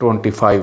25,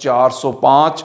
405,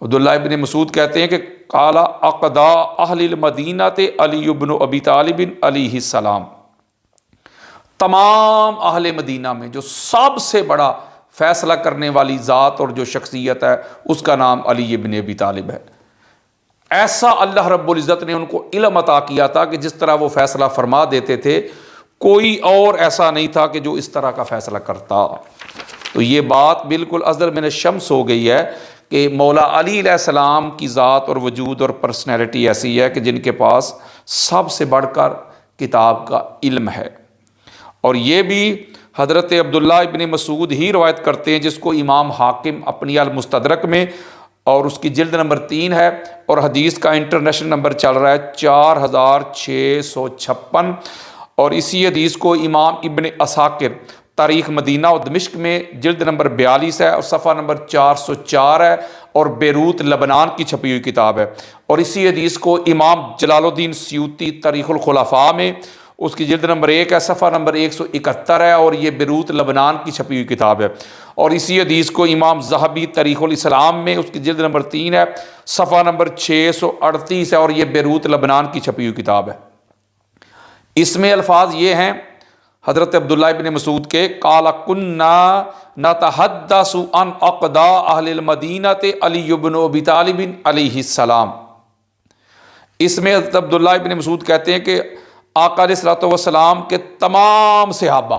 عبداللہ ابن مسعود کہتے ہیں کہ قال اقدا اہل المدینہ علی ابن ابی طالب علیہ السلام، تمام اہل مدینہ میں جو سب سے بڑا فیصلہ کرنے والی ذات اور جو شخصیت ہے اس کا نام علی ابن ابی طالب ہے۔ ایسا اللہ رب العزت نے ان کو علم عطا کیا تھا کہ جس طرح وہ فیصلہ فرما دیتے تھے کوئی اور ایسا نہیں تھا کہ جو اس طرح کا فیصلہ کرتا۔ تو یہ بات بالکل ازل من الشمس ہو گئی ہے کہ مولا علی علیہ السلام کی ذات اور وجود اور پرسنالٹی ایسی ہے کہ جن کے پاس سب سے بڑھ کر کتاب کا علم ہے۔ اور یہ بھی حضرت عبداللہ ابن مسعود ہی روایت کرتے ہیں، جس کو امام حاکم اپنی المستدرک میں اور اس کی جلد نمبر 3 ہے، اور حدیث کا انٹرنیشنل نمبر چل رہا ہے 4656، اور اسی حدیث کو امام ابن عساکر تاریخ مدینہ و دمشق میں جلد نمبر 42 ہے اور صفحہ نمبر 404 ہے، اور بیروت لبنان کی چھپی ہوئی کتاب ہے۔ اور اسی حدیث کو امام جلال الدین سیوطی تاریخ الخلفاء میں اس کی جلد نمبر 1 ہے، صفحہ نمبر 171 ہے، اور یہ بیروت لبنان کی چھپی ہوئی کتاب ہے۔ اور اسی حدیث کو امام ذہبی تاریخ الاسلام میں اس کی جلد نمبر 3 ہے، صفحہ نمبر 638 ہے، اور یہ بیروت لبنان کی چھپی ہوئی کتاب ہے۔ اس میں الفاظ یہ ہیں حضرت عبداللہ ابن مسعود کے، قال کنا نتحدث عن اقداء اہل المدینہ علی بن ابی طالب علیہ السلام۔ اس میں حضرت عبداللہ ابن مسعود کہتے ہیں کہ آقا علیہ الصلوۃ والسلام کے تمام صحابہ،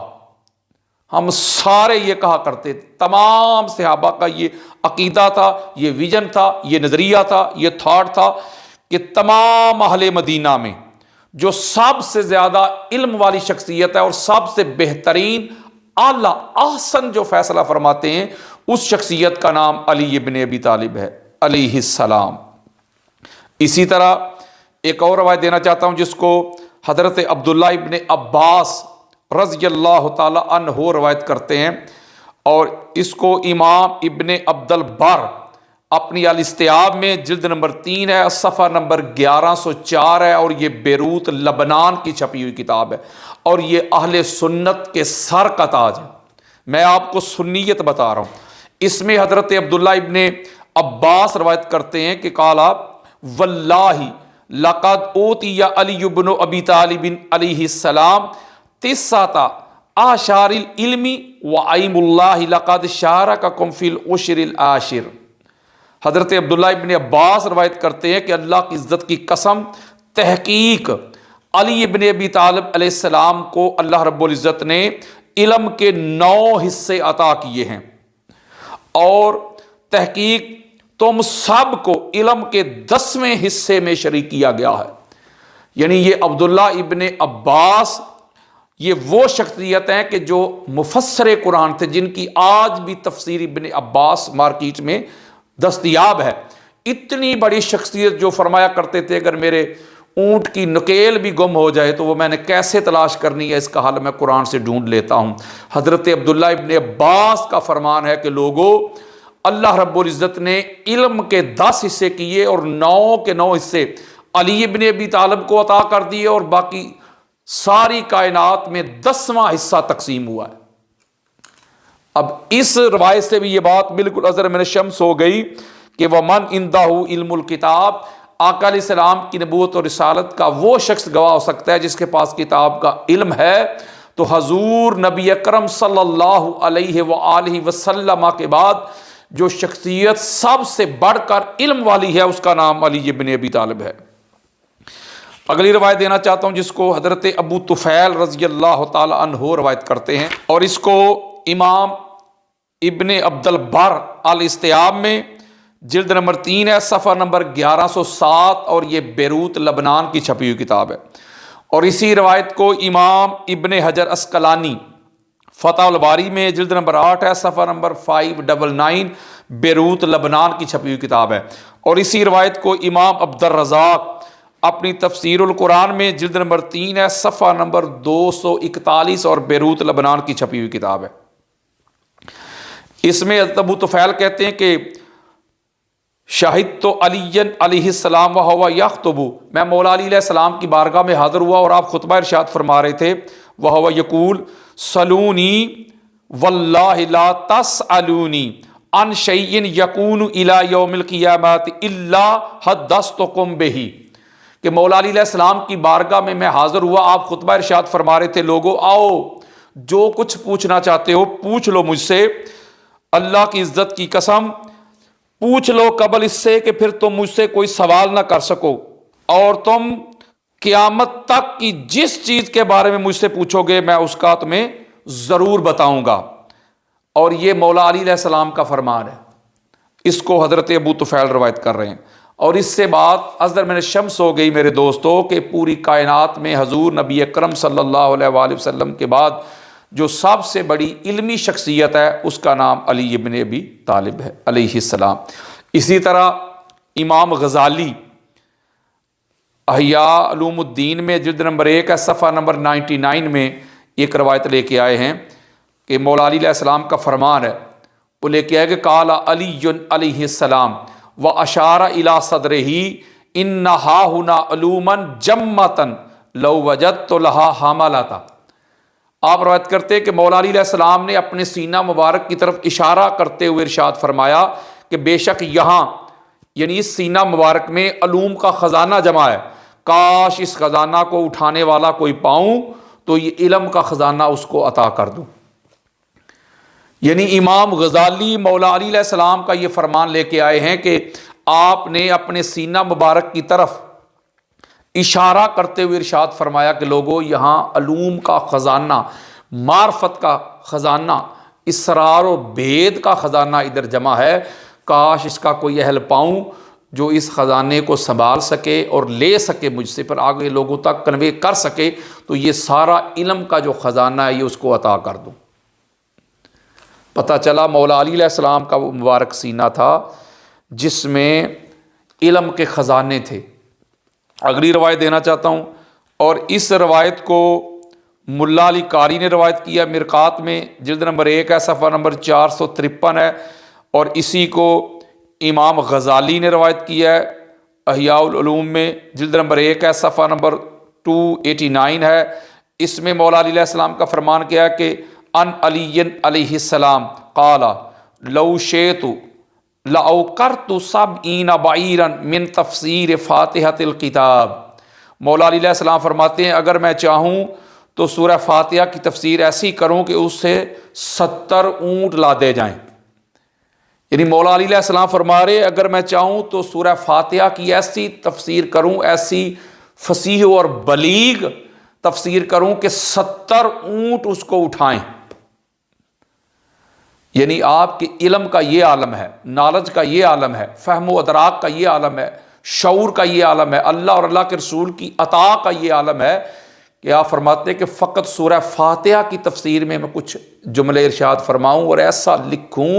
ہم سارے یہ کہا کرتے تھے، تمام صحابہ کا یہ عقیدہ تھا، یہ ویژن تھا، یہ نظریہ تھا، یہ تھاٹ تھا کہ تمام اہل مدینہ میں جو سب سے زیادہ علم والی شخصیت ہے اور سب سے بہترین اعلیٰ احسن جو فیصلہ فرماتے ہیں اس شخصیت کا نام علی ابن ابی طالب ہے علیہ السلام۔ اسی طرح ایک اور روایت دینا چاہتا ہوں جس کو حضرت عبداللہ ابن عباس رضی اللہ تعالی عنہ روایت کرتے ہیں، اور اس کو امام ابن عبد البر اپنی الاستیاب میں جلد نمبر 3 ہے، صفحہ نمبر 1104 ہے، اور یہ بیروت لبنان کی چھپی ہوئی کتاب ہے، اور یہ اہل سنت کے سر کا تاج ہے۔ میں آپ کو سنیت بتا رہا ہوں۔ اس میں حضرت عبداللہ ابن عباس روایت کرتے ہیں کہ قالا واللہ لقد اوتی علی بن ابی طالب علیہ السلام 9 اعشار العلم وعیم اللہ لقد شارککم فی العشر العاشر۔ حضرت عبداللہ ابن عباس روایت کرتے ہیں کہ اللہ کی عزت کی قسم، تحقیق علی ابن ابی طالب علیہ السلام کو اللہ رب العزت نے علم کے 9 حصے عطا کیے ہیں، اور تحقیق تم سب کو علم کے 10ویں حصے میں شریک کیا گیا ہے۔ یعنی یہ عبداللہ ابن عباس یہ وہ شخصیت ہیں کہ جو مفسر قرآن تھے، جن کی آج بھی تفسیر ابن عباس مارکیٹ میں دستیاب ہے۔ اتنی بڑی شخصیت جو فرمایا کرتے تھے اگر میرے اونٹ کی نکیل بھی گم ہو جائے تو وہ میں نے کیسے تلاش کرنی ہے، اس کا حل میں قرآن سے ڈھونڈ لیتا ہوں۔ حضرت عبداللہ ابن عباس کا فرمان ہے کہ لوگوں، اللہ رب العزت نے علم کے 10 حصے کیے اور 9 کے 9 حصے علی ابن ابی طالب کو عطا کر دیے، اور باقی ساری کائنات میں 10واں حصہ تقسیم ہوا ہے۔ اب اس روایت سے بھی یہ بات بالکل ازر من الشمس ہو گئی کہ ومن عندہ علم الکتاب، آقا علیہ السلام کی نبوت اور رسالت کا وہ شخص گواہ ہو سکتا ہے جس کے پاس کتاب کا علم ہے۔ تو حضور نبی اکرم صلی اللہ علیہ وآلہ وسلم کے بعد جو شخصیت سب سے بڑھ کر علم والی ہے اس کا نام علی ابن ابی طالب ہے۔ اگلی روایت دینا چاہتا ہوں جس کو حضرت ابو طفیل رضی اللہ تعالی عنہ روایت کرتے ہیں، اور اس کو امام ابن عبد البر الاستیاب میں جلد نمبر 3 ہے، صفحہ نمبر 1107، اور یہ بیروت لبنان کی چھپی ہوئی کتاب ہے۔ اور اسی روایت کو امام ابن حجر اسقلانی فتح الباری میں جلد نمبر 8 ہے، صفحہ نمبر 599، بیروت لبنان کی چھپی ہوئی کتاب ہے۔ اور اسی روایت کو امام عبد الرزاق اپنی تفسیر القرآن میں جلد نمبر 3 ہے، صفحہ نمبر 241، اور بیروت لبنان کی چھپی ہوئی کتاب ہے۔ اس میں حضرت ابو طفیل کہتے ہیں کہ شاہد تو علی علیہ السلام وہو یخطب، میں مولا علی علیہ السلام کی بارگاہ میں حاضر ہوا اور آپ خطبہ ارشاد فرما رہے تھے، وہو یقول سلونی واللہ لا تسألونی، ان شیء یکون الی یوم القیامت الا حدثتکم بہ، کہ مولا علی علیہ السلام کی بارگاہ میں حاضر ہوا، آپ خطبہ ارشاد فرما رہے تھے، لوگو آؤ جو کچھ پوچھنا چاہتے ہو پوچھ لو مجھ سے، اللہ کی عزت کی قسم پوچھ لو قبل اس سے کہ پھر تم مجھ سے کوئی سوال نہ کر سکو، اور تم قیامت تک کی جس چیز کے بارے میں مجھ سے پوچھو گے میں اس کا تمہیں ضرور بتاؤں گا۔ اور یہ مولا علی علیہ السلام کا فرمان ہے، اس کو حضرت ابو طفیل روایت کر رہے ہیں۔ اور اس سے بات ازدر من الشمس ہو گئی میرے دوستو کہ پوری کائنات میں حضور نبی اکرم صلی اللہ علیہ وآلہ وسلم کے بعد جو سب سے بڑی علمی شخصیت ہے اس کا نام علی ابن ابی طالب ہے علیہ السلام۔ اسی طرح امام غزالی احیاء علوم الدین میں جلد نمبر 1 ہے، صفحہ نمبر 99 میں ایک روایت لے کے آئے ہیں کہ مولا علی علیہ السلام کا فرمان ہے، وہ لے کے آئے کہ قال علی علیہ السلام واشار الی صدرہ انہا ہنا علوما جمتا لو وجدت لها حاملاتا۔ آپ روایت کرتے کہ مولا علی علیہ السلام نے اپنے سینہ مبارک کی طرف اشارہ کرتے ہوئے ارشاد فرمایا کہ بے شک یہاں یعنی اس سینہ مبارک میں علوم کا خزانہ جمع ہے، کاش اس خزانہ کو اٹھانے والا کوئی پاؤں تو یہ علم کا خزانہ اس کو عطا کر دوں۔ یعنی امام غزالی مولا علی علیہ السلام کا یہ فرمان لے کے آئے ہیں کہ آپ نے اپنے سینہ مبارک کی طرف اشارہ کرتے ہوئے ارشاد فرمایا کہ لوگوں یہاں علوم کا خزانہ، معرفت کا خزانہ، اسرار و بید کا خزانہ ادھر جمع ہے، کاش اس کا کوئی اہل پاؤں جو اس خزانے کو سنبھال سکے اور لے سکے مجھ سے پر آگے لوگوں تک کنوے کر سکے تو یہ سارا علم کا جو خزانہ ہے یہ اس کو عطا کر دوں۔ پتہ چلا مولا علی علیہ السلام کا وہ مبارک سینہ تھا جس میں علم کے خزانے تھے۔ اگلی روایت دینا چاہتا ہوں، اور اس روایت کو ملا علی قاری نے روایت کیا مرقات میں، جلد نمبر 1 ہے، صفحہ نمبر 453 ہے، اور اسی کو امام غزالی نے روایت کیا ہے احیاء العلوم میں، جلد نمبر 1 ہے، صفحہ نمبر 289 ہے۔ اس میں مولا علی علیہ السلام کا فرمان کیا ہے کہ ان علی علیہ السلام قال لو شئت لاوقرت 70 بعیرا من تفسیر فاتحۃ الکتاب۔ مولا علی علیہ السلام فرماتے ہیں اگر میں چاہوں تو سورہ فاتحہ کی تفسیر ایسی کروں کہ اس سے 70 اونٹ لادے جائیں۔ یعنی مولا علی علیہ السلام فرما رہے اگر میں چاہوں تو سورہ فاتحہ کی ایسی تفسیر کروں، ایسی فصیح اور بلیغ تفسیر کروں کہ 70 اونٹ اس کو اٹھائیں۔ یعنی آپ کے علم کا یہ عالم ہے، نالج کا یہ عالم ہے، فہم و ادراک کا یہ عالم ہے، شعور کا یہ عالم ہے، اللہ اور اللہ کے رسول کی عطا کا یہ عالم ہے کہ آپ فرماتے ہیں کہ فقط سورہ فاتحہ کی تفسیر میں کچھ جملے ارشاد فرماؤں اور ایسا لکھوں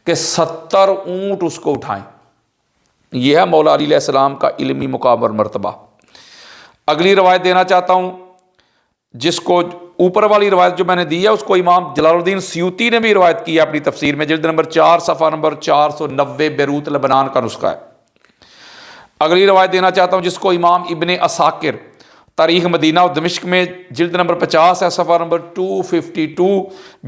کہ 70 اونٹ اس کو اٹھائیں۔ یہ ہے مولا علی علیہ السلام کا علمی مقام اور مرتبہ۔ اگلی روایت دینا چاہتا ہوں جس کو اوپر والی روایت جو میں نے دی ہے اس کو امام جلال الدین سیوطی نے بھی روایت کی ہے اپنی تفسیر میں، جلد نمبر 4 صفحہ نمبر 490 بیروت لبنان کا نسخہ ہے۔ اگلی روایت دینا چاہتا ہوں جس کو امام ابن عساکر تاریخ مدینہ و دمشق میں جلد نمبر 50 ہے، صفحہ نمبر 252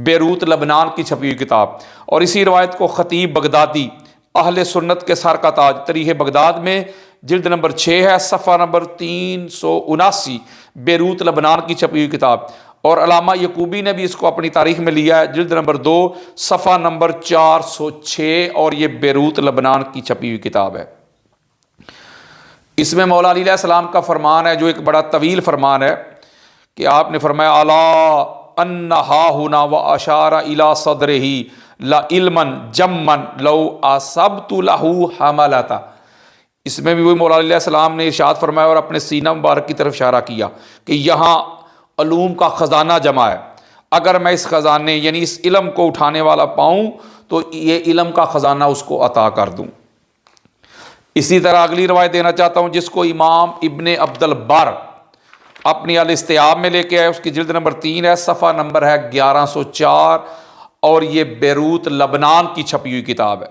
بیروت لبنان کی چھپی ہوئی کتاب، اور اسی روایت کو خطیب بغدادی اہل سنت کے سر کا تاج تاریخ بغداد میں جلد نمبر 6 ہے، صفحہ نمبر 379 بیروت لبنان کی چھپی ہوئی کتاب، اور علامہ یعقوبی نے بھی اس کو اپنی تاریخ میں لیا ہے جلد نمبر 2 صفحہ نمبر 406، اور یہ بیروت لبنان کی چھپی ہوئی کتاب ہے۔ اس میں مولا علی علیہ السلام کا فرمان ہے جو ایک بڑا طویل فرمان ہے کہ آپ نے فرمایا الا انہا ہنا واشار الی صدرہ لعلما جما لو اصبت له حملتا۔ اس میں بھی وہی مولا علیہ السلام نے ارشاد فرمایا اور اپنے سینہ مبارک کی طرف اشارہ کیا کہ یہاں علوم کا خزانہ جمع ہے، اگر میں اس خزانے یعنی اس علم کو اٹھانے والا پاؤں تو یہ علم کا خزانہ اس کو عطا کر دوں۔ اسی طرح اگلی روایت دینا چاہتا ہوں جس کو امام ابن عبد البر اپنی الاستیاب میں لے کے آئے، اس کی جلد نمبر 3 ہے، صفحہ نمبر ہے 1104، اور یہ بیروت لبنان کی چھپی ہوئی کتاب ہے۔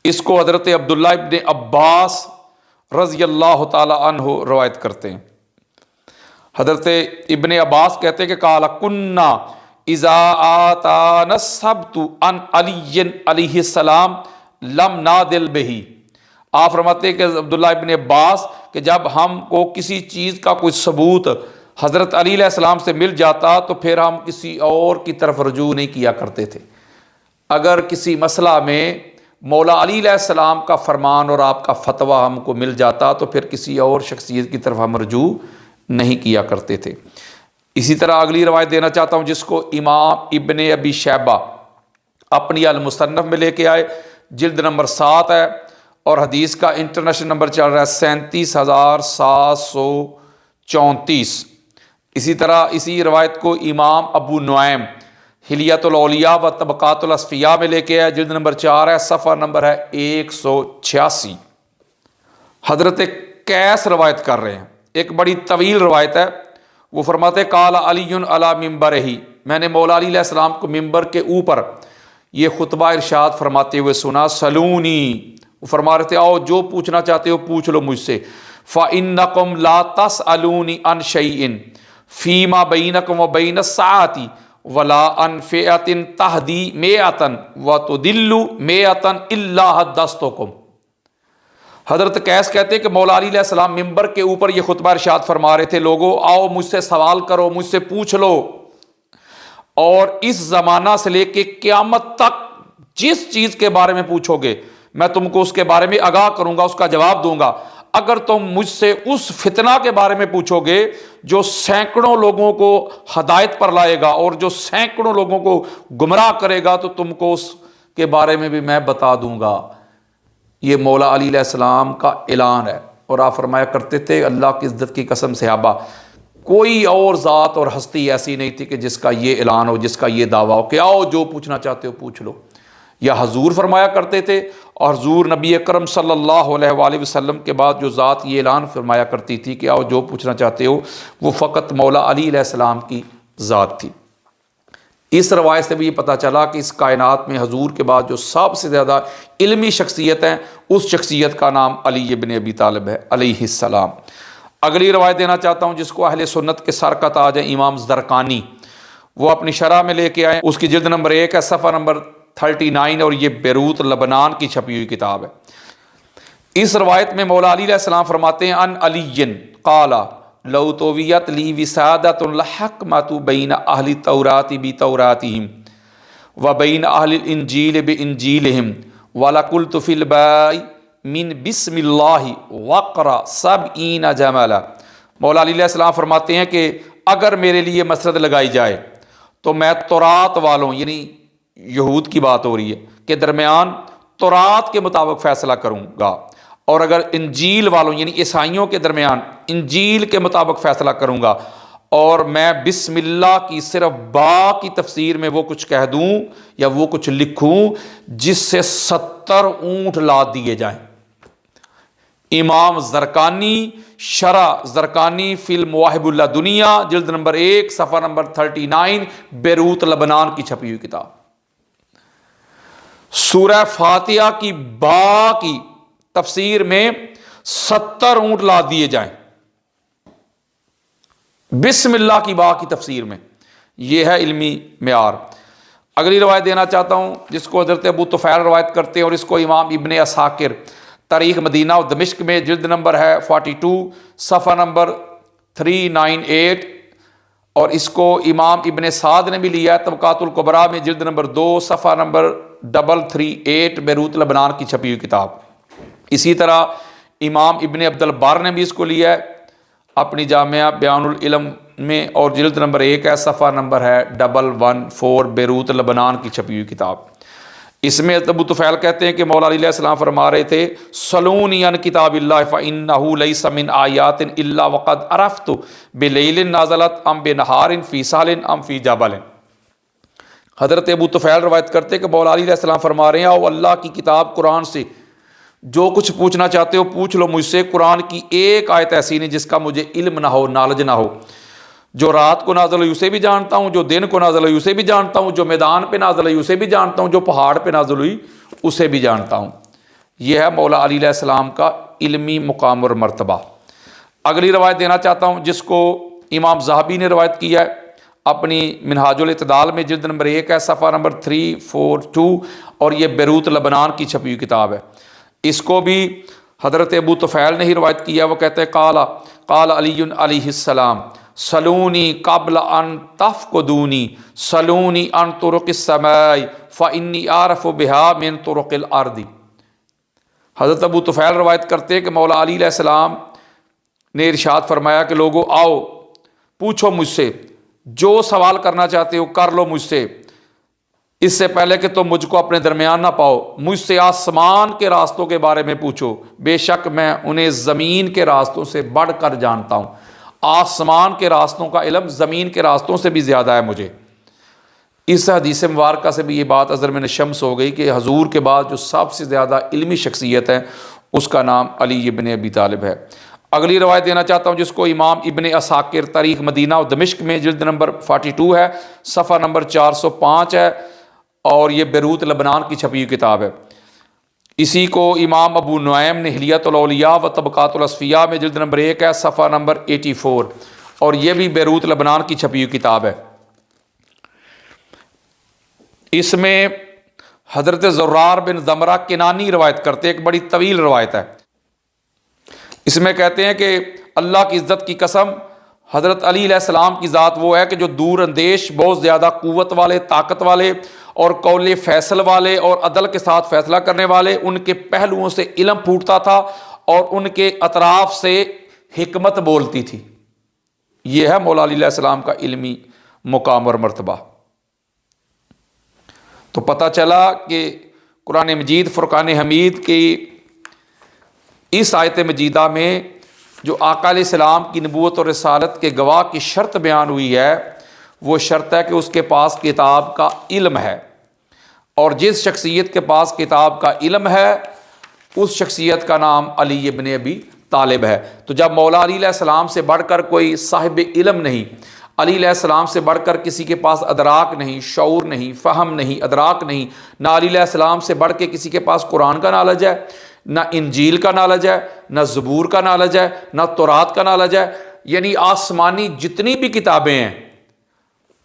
اس کو حضرت عبداللہ ابن عباس رضی اللہ تعالی عنہ روایت کرتے ہیں۔ حضرت ابن عباس کہتے ہیں کہ قال کنا اذا آتانا السبت عن علی علیہ السلام لم نادل بہی۔ آپ فرماتے ہیں کہ عبداللہ ابن عباس کہ جب ہم کو کسی چیز کا کوئی ثبوت حضرت علی علیہ السلام سے مل جاتا تو پھر ہم کسی اور کی طرف رجوع نہیں کیا کرتے تھے۔ اگر کسی مسئلہ میں مولا علی علیہ السلام کا فرمان اور آپ کا فتویٰ ہم کو مل جاتا تو پھر کسی اور شخصیت کی طرف ہم رجوع نہیں کیا کرتے تھے۔ اسی طرح اگلی روایت دینا چاہتا ہوں جس کو امام ابن ابی شیبہ اپنی المصنف میں لے کے آئے، جلد نمبر 7 ہے، اور حدیث کا انٹرنیشنل نمبر چل رہا ہے 37,734۔ اسی طرح اسی روایت کو امام ابو نعیم حلیۃ الاولیاء و طبقات الاصفیاء میں لے کے آئے، جلد نمبر 4 ہے، صفحہ نمبر ہے 186۔ حضرت قیس روایت کر رہے ہیں، ایک بڑی طویل روایت ہے۔ وہ فرماتے قال علی علی ممبرہ، میں نے مولا علی علیہ السلام کو ممبر کے اوپر یہ خطبہ ارشاد فرماتے ہوئے سنا، سلونی، وہ فرما رہے تھے آؤ جو پوچھنا چاہتے ہو پوچھ لو مجھ سے، فإنکم لا تسألونی عن شیء فیما بینکم و بین الساعۃ ولا عن فئۃ تہدی مئۃ وتضل مئۃ الا حدثتکم۔ حضرت قیس کہتے ہیں کہ مولا علی علیہ السلام ممبر کے اوپر یہ خطبہ ارشاد فرما رہے تھے، لوگو آؤ مجھ سے سوال کرو، مجھ سے پوچھ لو، اور اس زمانہ سے لے کے قیامت تک جس چیز کے بارے میں پوچھو گے میں تم کو اس کے بارے میں آگاہ کروں گا، اس کا جواب دوں گا۔ اگر تم مجھ سے اس فتنہ کے بارے میں پوچھو گے جو سینکڑوں لوگوں کو ہدایت پر لائے گا اور جو سینکڑوں لوگوں کو گمراہ کرے گا تو تم کو اس کے بارے میں بھی میں بتا دوں گا۔ یہ مولا علی علیہ السلام کا اعلان ہے، اور آپ فرمایا کرتے تھے اللہ کی عزت کی قسم صحابہ کوئی اور ذات اور ہستی ایسی نہیں تھی کہ جس کا یہ اعلان ہو، جس کا یہ دعویٰ ہو کہ آؤ جو پوچھنا چاہتے ہو پوچھ لو۔ یا حضور فرمایا کرتے تھے، اور حضور نبی اکرم صلی اللہ علیہ وآلہ وسلم کے بعد جو ذات یہ اعلان فرمایا کرتی تھی کہ آؤ جو پوچھنا چاہتے ہو، وہ فقط مولا علی علیہ السلام کی ذات تھی۔ اس روایت سے بھی یہ پتہ چلا کہ اس کائنات میں حضور کے بعد جو سب سے زیادہ علمی شخصیت ہے اس شخصیت کا نام علی ابن ابی طالب ہے علیہ السلام۔ اگلی روایت دینا چاہتا ہوں جس کو اہل سنت کے سر کا تاج ہے امام زرقانی، وہ اپنی شرح میں لے کے آئے، اس کی جلد نمبر 1 ہے، صفحہ نمبر 39، اور یہ بیروت لبنان کی چھپی ہوئی کتاب ہے۔ اس روایت میں مولا علی علیہ السلام فرماتے ہیں ان علی قال لو تویت لی وسادۃ لحکمت بین اہل التوراۃ بتوراتہم وبین اہل الانجیل بانجیلہم ولقلت فی الباء من بسم اللہ واقرأ 70 جملا۔ مولا علی علیہ السلام فرماتے ہیں کہ اگر میرے لیے مسرت لگائی جائے تو میں تورات والوں یعنی یہود کی بات ہو رہی ہے کے درمیان تورات کے مطابق فیصلہ کروں گا، اور اگر انجیل والوں یعنی عیسائیوں کے درمیان انجیل کے مطابق فیصلہ کروں گا، اور میں بسم اللہ کی صرف با کی تفسیر میں وہ کچھ کہہ دوں یا وہ کچھ لکھوں جس سے 70 اونٹ لاد دیے جائیں۔ امام زرقانی شرح زرقانی فی المواہب اللہ دنیا، جلد نمبر 1 صفحہ نمبر 39، بیروت لبنان کی چھپی ہوئی کتاب۔ سورہ فاتحہ کی با کی تفسیر میں 70 اونٹ لاد دیے جائیں، بسم اللہ کی با کی تفسیر میں، یہ ہے علمی معیار۔ اگلی روایت دینا چاہتا ہوں جس کو حضرت ابو طفیل روایت کرتے ہیں، اور اس کو امام ابن عساکر تاریخ مدینہ و دمشق میں جلد نمبر ہے 42 صفحہ نمبر 398، اور اس کو امام ابن سعد نے بھی لیا ہے طبقات الکبریٰ میں جلد نمبر 2 صفحہ نمبر 338، بیروت لبنان کی چھپی ہوئی کتاب۔ اسی طرح امام ابن عبد البر نے بھی اس کو لیا ہے اپنی جامعہ بیان العلم میں، اور جلد نمبر 1 ہے، صفحہ نمبر ہے 114، بیروت لبنان کی چھپی ہوئی کتاب۔ اس میں ابو طفیل کہتے ہیں کہ مولا علی علیہ السلام فرما رہے تھے سلونی عن کتاب اللہ فإنہ لیس من آیات الا وقد عرفت بلیل نازلت ام بنہار فی سہل ام فی جبل۔ حضرت ابو طفیل روایت کرتے کہ مولا علی علیہ السلام فرما رہے ہیں آؤ اللہ کی کتاب قرآن سے جو کچھ پوچھنا چاہتے ہو پوچھ لو مجھ سے، قرآن کی ایک آیت ایسی نہیں جس کا مجھے علم نہ ہو، نالج نہ ہو۔ جو رات کو نازل ہوئی اسے بھی جانتا ہوں، جو دن کو نازل ہوئی اسے بھی جانتا ہوں، جو میدان پہ نازل ہوئی اسے بھی جانتا ہوں، جو پہاڑ پہ نازل ہوئی اسے بھی جانتا ہوں۔ یہ ہے مولا علی علیہ السلام کا علمی مقام اور مرتبہ۔ اگلی روایت دینا چاہتا ہوں جس کو امام ذہبی نے روایت کیا ہے اپنی منہاج الاعتدال میں جلد نمبر 1 ہے، صفحہ نمبر 342، اور یہ بیروت لبنان کی چھپی ہوئی کتاب ہے۔ اس کو بھی حضرت ابو طفیل نے ہی روایت کیا۔ وہ کہتے ہیں قال علی علیہ السلام سلونی قبل ان تفقدونی سلونی ان طرق السماء فانی اعرف بها من طرق الارض۔ حضرت ابو طفیل روایت کرتے ہیں کہ مولا علی علیہ السلام نے ارشاد فرمایا کہ لوگو آؤ پوچھو مجھ سے، جو سوال کرنا چاہتے ہو کر لو مجھ سے، اس سے پہلے کہ تم مجھ کو اپنے درمیان نہ پاؤ۔ مجھ سے آسمان کے راستوں کے بارے میں پوچھو، بے شک میں انہیں زمین کے راستوں سے بڑھ کر جانتا ہوں۔ آسمان کے راستوں کا علم زمین کے راستوں سے بھی زیادہ ہے مجھے۔ اس حدیث مبارکہ سے بھی یہ بات اظہر من الشمس ہو گئی کہ حضور کے بعد جو سب سے زیادہ علمی شخصیت ہے اس کا نام علی ابن ابی طالب ہے۔ اگلی روایت دینا چاہتا ہوں جس کو امام ابن عساکر تاریخ مدینہ و دمشق میں جلد نمبر 42 ہے، صفحہ نمبر 405 ہے، اور یہ بیروت لبنان کی چھپی ہوئی کتاب ہے۔ اسی کو امام ابو نعیم نے حلیۃ الاولیاء و طبقات الاصفیاء میں جلد نمبر 1 ہے، صفحہ نمبر 84، اور یہ بھی بیروت لبنان کی چھپی ہوئی کتاب ہے۔ اس میں حضرت زرار بن زمرہ کنانی روایت کرتے، ایک بڑی طویل روایت ہے۔ اس میں کہتے ہیں کہ اللہ کی عزت کی قسم، حضرت علی علیہ السلام کی ذات وہ ہے کہ جو دور اندیش، بہت زیادہ قوت والے، طاقت والے، اور قول فیصل والے اور عدل کے ساتھ فیصلہ کرنے والے، ان کے پہلوؤں سے علم پھوٹتا تھا اور ان کے اطراف سے حکمت بولتی تھی۔ یہ ہے مولا علی علیہ السلام کا علمی مقام اور مرتبہ۔ تو پتہ چلا کہ قرآن مجید فرقان حمید کی اس آیت مجیدہ میں جو آقا علیہ السلام کی نبوت اور رسالت کے گواہ کی شرط بیان ہوئی ہے، وہ شرط ہے کہ اس کے پاس کتاب کا علم ہے، اور جس شخصیت کے پاس کتاب کا علم ہے اس شخصیت کا نام علی ابن ابی طالب ہے۔ تو جب مولا علی علیہ السلام سے بڑھ کر کوئی صاحب علم نہیں، علی علیہ السلام سے بڑھ کر کسی کے پاس ادراک نہیں، شعور نہیں، فہم نہیں، ادراک نہیں، نہ علی علیہ السلام سے بڑھ کے کسی کے پاس قرآن کا نالج ہے، نہ انجیل کا نالج ہے، نہ زبور کا نالج ہے، نہ تورات کا نالج ہے، یعنی آسمانی جتنی بھی کتابیں ہیں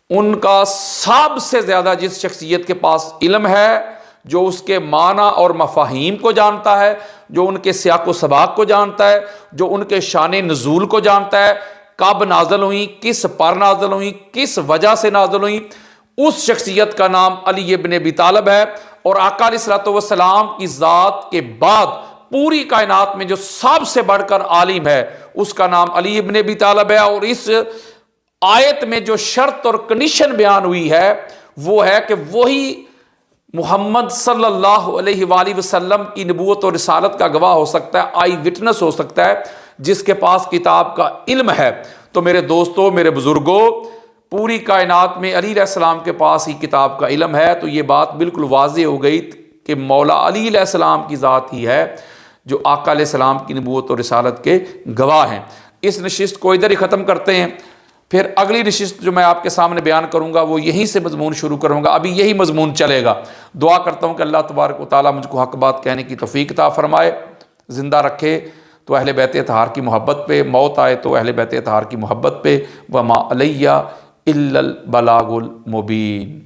ان کا سب سے زیادہ جس شخصیت کے پاس علم ہے، جو اس کے معنی اور مفاہیم کو جانتا ہے، جو ان کے سیاق و سباق کو جانتا ہے، جو ان کے شان نزول کو جانتا ہے، کب نازل ہوئیں، کس پر نازل ہوئیں، کس وجہ سے نازل ہوئیں، اس شخصیت کا نام علی ابن ابی طالب ہے۔ اور آقا علیہ الصلوۃ والسلام کی ذات کے بعد پوری کائنات میں جو سب سے بڑھ کر عالم ہے اس کا نام علی ابن ابی طالب ہے۔ اور اس آیت میں جو شرط اور کنڈیشن بیان ہوئی ہے وہ ہے کہ وہی محمد صلی اللہ علیہ وآلہ وسلم کی نبوت اور رسالت کا گواہ ہو سکتا ہے، آئی وٹنس ہو سکتا ہے، جس کے پاس کتاب کا علم ہے۔ تو میرے دوستو، میرے بزرگوں، پوری کائنات میں علی علیہ السلام کے پاس ہی کتاب کا علم ہے۔ تو یہ بات بالکل واضح ہو گئی کہ مولا علی علیہ السلام کی ذات ہی ہے جو آقا علیہ السلام کی نبوت اور رسالت کے گواہ ہیں۔ اس نشست کو ادھر ہی ختم کرتے ہیں، پھر اگلی نشست جو میں آپ کے سامنے بیان کروں گا وہ یہیں سے مضمون شروع کروں گا، ابھی یہی مضمون چلے گا۔ دعا کرتا ہوں کہ اللہ تبارک و تعالیٰ مجھ کو حق بات کہنے کی توفیق عطا فرمائے، زندہ رکھے تو اہل بیت اطہار کی محبت پہ، موت آئے تو اہل بیت اطہار کی محبت پہ۔ وما علیہ الا البلاغ المبین۔